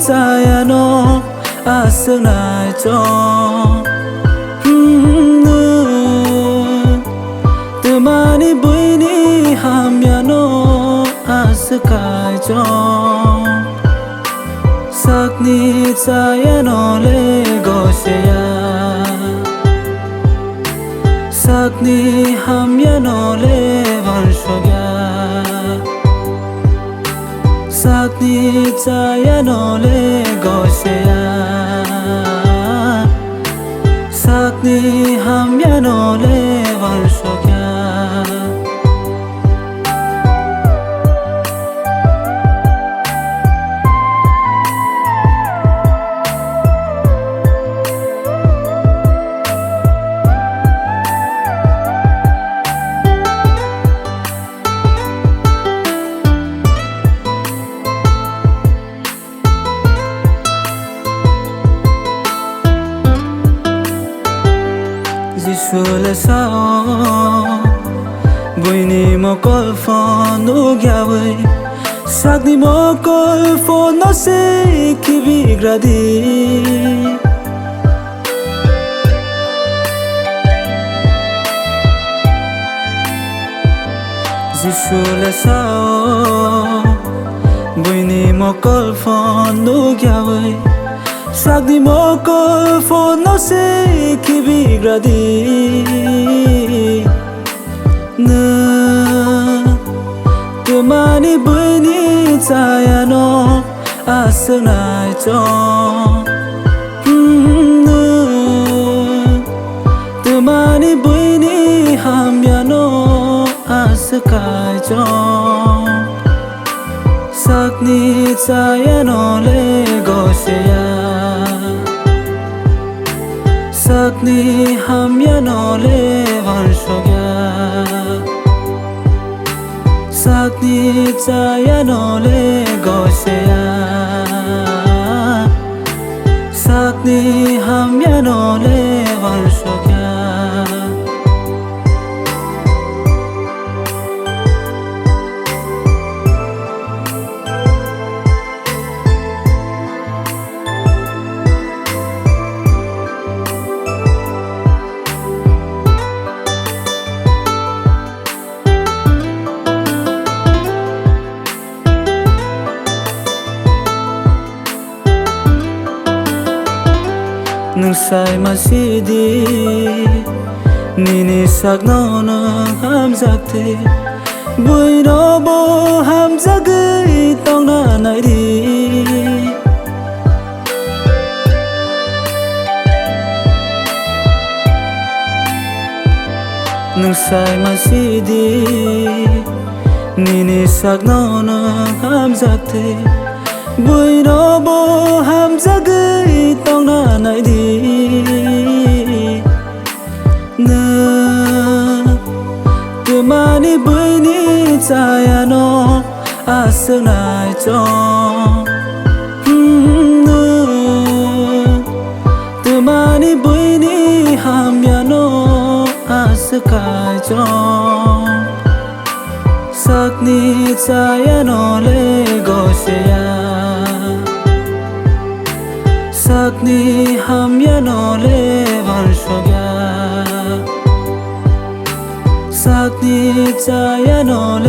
자야노 아스나이죠 뜨마니 부이니 함야노 아스카이죠 sakni 자야노 레고시야 sakni 함야노 레반쇼야 sakni 자야노 레고시야 sakni 함야노 레반쇼야 Sule sao Buini mo call phone no gawe Sagni mo call phone no se kibi gradi Sule sao Buini mo call phone no gawe Sagni mo call phone no se kibi gradi Na Tumani buini 자야노 아스나이죠 Tumani buini 함야노 아스카이죠 sakni 자야노 레고시야 sakni 함야노 레반쇼야 sakni 자야노 레고시야 sakni 함야노 레반쇼야 Nungsai masidi Nini saknono hamzakte Buino bo hamzagay tong na naidi Nungsai masidi Nini saknono hamzakte Buino bo hamzagay tong na naidi Na Tumani buini 자야노 아스나이죠 Tumani buini 함야노 아스카이죠 sakni 자야노 레고시야 sakni 함야노 레반쇼야 sakni 자야노 레